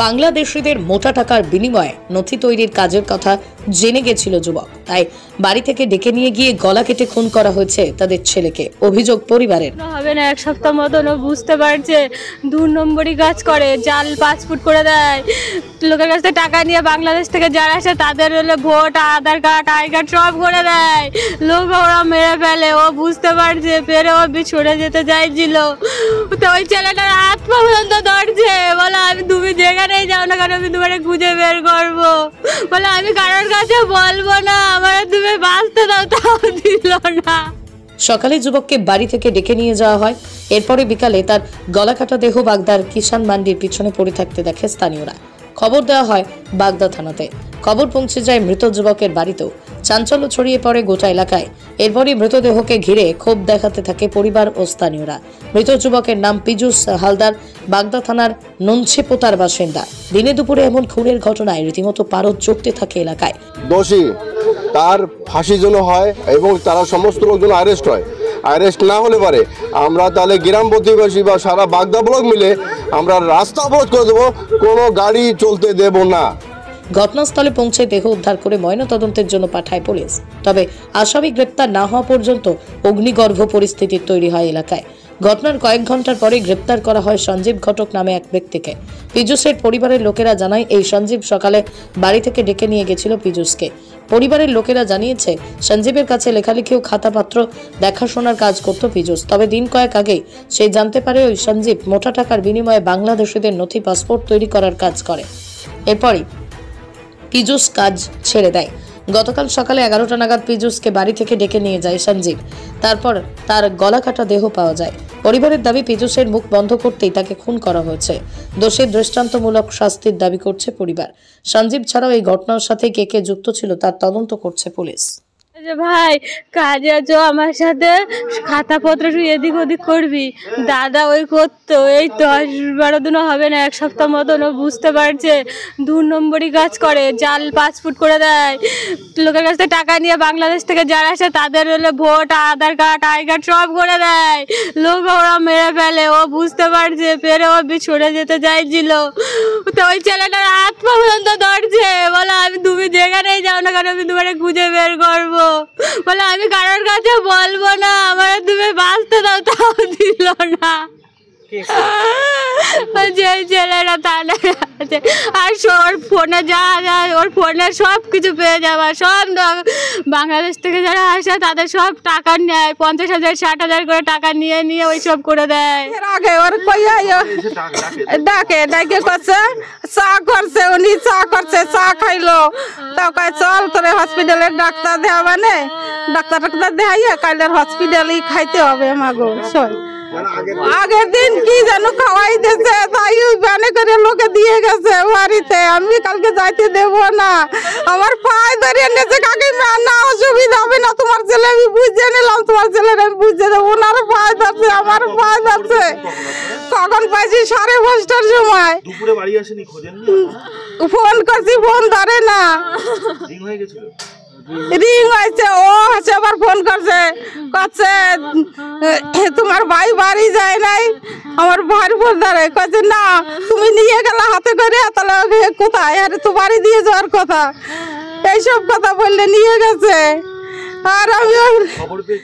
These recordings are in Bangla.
বাংলাদেশিদের মোটা টাকার বিনিময়ে নথি তৈরির কাজের কথা জেনে গেছিল যুবক, তাই বাড়ি থেকে ডেকে নিয়ে গিয়ে গলা কেটে খুন করা হয়েছে তাদের ছেলেকে। অভিযোগ পরিবারের। হবে না, এক সপ্তাহ মতন ও বুঝতে পারছে 2 নম্বরই কাজ করে, জাল পাসপোর্ট করে দেয়, লোকের কাছ থেকে টাকা নিয়ে বাংলাদেশ থেকে যারা আসে তাদের হলে vote, Aadhaar card, I card সব করে দেয়, লোক ওরা মেরে ফেলে। ও বুঝতে পারছে, পেরে ও ছড়ে যেতে চাইছিল, তো ওই ছেলেটার হাত পা পর্যন্ত ধরছে, বলে আমি তুমি যেখানেই যাও না কেন আমি তোমার খুঁজে বের করবো, বলে আমি কারোর কাছে বলবো না, আমার তুমি বাঁচতে দাও, তাও দিল না। সকালে যুবককে বাড়ি থেকে ডেকে নিয়ে যাওয়া হয়, এরপরে বিকালে তার গলাকাটা দেহ বাগদার কিষান মান্ডির পিছনে পড়ে থাকতে দেখে স্থানীয়রা। খবর দেওয়া হয় বাগদা থানাতে। খবর পৌঁছে যায় মৃত যুবকের বাড়িতেও। চাঞ্চল্য ছড়িয়ে পড়ে গোটা এলাকায়। এরপরই মৃতদেহকে ঘিরে ক্ষোভ দেখাতে থাকে পরিবার ও স্থানীয়রা। মৃত যুবকের নাম পীযূষ হালদার, বাগদা থানার নঞ্ছেপোতার বাসিন্দা। দিনে দুপুরে এমন খুনের ঘটনায় রীতিমতো পারদ চড়তে থাকে এলাকায়। দোষী তার ফাঁসি যেন হয় এবং তারা সমস্ত লোকজন অ্যারেস্ট হয়। অ্যারেস্ট না হলে পারে আমরা তাহলে গ্রাম প্রতিবেশী বা সারা বাগদা ব্লক মিলে আমরা রাস্তা অবরোধ করে দেবো, কোনো গাড়ি চলতে দেব না। ঘটনাস্থলে পৌঁছে দেহ উদ্ধার করে ময়নাতদন্তের জন্য পাঠায় পুলিশ। তবে আসামি গ্রেপ্তার না হওয়া পর্যন্ত অগ্নিগর্ভ পরিস্থিতির তৈরি হয় এলাকায়। ঘটনার কয়েক ঘন্টার পরে গ্রেপ্তার করা হয় সঞ্জীব ঘটক নামে এক ব্যক্তিকে। পীযূষের পরিবারের লোকেরা জানায়, এই সঞ্জীব সকালে বাড়ি থেকে ডেকে নিয়ে গেছিল পীযূষকে। পরিবারের লোকেরা জানিয়েছে, সঞ্জীবের কাছে লেখালেখি ও খাতাপত্র দেখাশোনার কাজ করত পীযূষ। তবে দিন কয়েক আগেই সে জানতে পারে ওই সঞ্জীব মোটা টাকার বিনিময়ে বাংলাদেশিদের নথি পাসপোর্ট তৈরি করার কাজ করে। এরপরই পীযূষ কাজ ছেড়ে দেয়। গতকাল সকালে 11টা নাগাদ পীযূষকে বাড়ি থেকে ডেকে নিয়ে যায় সঞ্জীব। তারপর তার গলা কাটা দেহ পাওয়া যায়। পরিবারের দাবি, পীযূষের মুখ বন্ধ করতেই তাকে খুন করা হয়েছে। দোষীর দৃষ্টান্তমূলক শাস্তির দাবি করছে পরিবার। সঞ্জীব ছাড়াও এই ঘটনার সাথে কে কে যুক্ত ছিল তার তদন্ত করছে পুলিশ। ভাই কাজে আছো, আমার সাথে খাতাপত্র এদিক ওদিক করবি, দাদা ওই করতো, এই 10-12 দিনও হবে না, এক সপ্তাহ মতন ও বুঝতে পারছে 2 নম্বরই কাজ করে, জাল পাসপোর্ট করে দেয়, লোকের কাছ থেকে টাকা নিয়ে বাংলাদেশ থেকে যারা আসে তাদের হলে vote, Aadhaar card, I card সব করে দেয়, লোক ওরা মেরে ফেলে। ও বুঝতে পারছে, পেরে ও ছড়ে যেতে চাইছিল, তো ওই ছেলেটার হাত পা পর্যন্ত ধরছে, বলে আমি তুমি যেখানেই যাও না কেন আমি তোমার খুঁজে বের করবো, বলে আমি কারোর কাছে বলবো না, আমার তুমি বাঁচতে দাও, তাও দিল না। যে ছেলেরা থানায় আছে, আর ওর ফোনে যা ওর ফোনে সব কিছু পেয়ে যাওয়া, সব বাংলাদেশ থেকে যারা আসে তাদের সব টাকা নেয়, 50,000 60,000 করে টাকা নিয়ে নিয়ে ওই সব করে দেয়। আগে ওর ডাকে ডাকে করছে, চা করছে, উনি চা করছে, চা খাইলো, তো কয় চল তোরে হসপিটালের ডাক্তার দেওয়া, মানে ডাক্তার দেখাইয়া কাইলের হসপিটালই খাইতে হবে মাগো। আগের দিন কি যেন খাওয়াই দিয়েছে, তাই ব্যানে করে লোকে দিয়ে গেছে বাড়িতে, আমি কালকে যাইতে দেব না, আমার পায়ে ধরে এনেছে, কাকিমা না অসুবিধা হবে না, তোমার ছেলে আমি বুঝে নিলাম, তোমার ছেলের আমি বুঝে দেবো, ওনার পায়ে ধরছে, আমার পায়ে ধরছে। কখন পাইছি 5:30টার সময়, ফোন করছি, ফোন ধরে না, রিং হয়েছে, ও হচ্ছে আবার ফোন করছে, তোমার ভাই বাড়ি যায় নাই, আমার ভাইয়ের ফোন ধরে, কচ্ছে না তুমি নিয়ে গেলে হাতে করে, তাহলে কোথায়, আরে তো বাড়ি দিয়ে যাওয়ার কথা, এইসব কথা বললে নিয়ে গেছে। আর আমি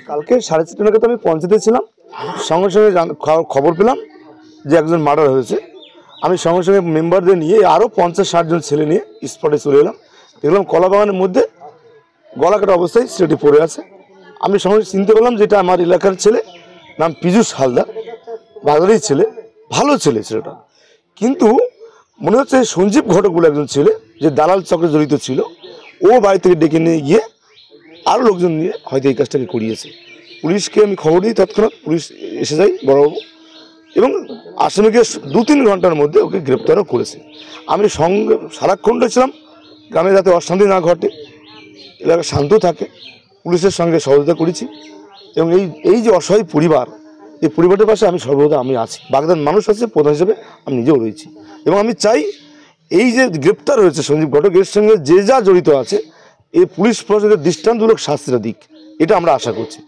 কালকে 4:30 নাগাদ আমি পঞ্চায়েতে ছিলাম, সঙ্গে সঙ্গে খবর পেলাম যে একজন মার্ডার হয়েছে। আমি সঙ্গে সঙ্গে মেম্বারদের নিয়ে আরও 50-60 জন ছেলে নিয়ে স্পটে চলে এলাম। দেখলাম কলা বাগানের মধ্যে গলা কাটা অবস্থায় ছেলেটি পড়ে আছে। আমি সঙ্গে চিনতে পারলাম যেটা আমার এলাকার ছেলে, নাম পীযূষ হালদার, বাজারের ছেলে, ভালো ছেলে ছেলেটা, কিন্তু মনে হচ্ছে সঞ্জীব ঘটক বলে একজন ছেলে যে দালাল চক্রে জড়িত ছিল, ও বাড়ি থেকে ডেকে নিয়ে গিয়ে আরও লোকজন নিয়ে হয়তো এই কাজটাকে করিয়েছে। পুলিশকে আমি খবর দিই, তৎক্ষণাৎ পুলিশ এসে যায় বড়বাবু, এবং আসামিকে 2-3 ঘন্টার মধ্যে ওকে গ্রেপ্তারও করেছে। আমি সঙ্গে সারাক্ষণ ছিলাম, গ্রামে যাতে অশান্তি না ঘটে, এলাকা শান্ত থাকে, পুলিশের সঙ্গে সহযোগিতা করেছি। এবং এই যে অসহায় পরিবার, এই পরিবারের পাশে আমি সর্বদা আমি আছি। বাগদার মানুষ আছে, প্রধান হিসেবে আমি নিজেও রয়েছি, এবং আমি চাই এই যে গ্রেপ্তার হয়েছে সঞ্জীব ঘটক, এর সঙ্গে যে যা জড়িত আছে এই পুলিশ প্রশাসনের দৃষ্টান্তমূলক শাস্তিটা দিক, এটা আমরা আশা করছি।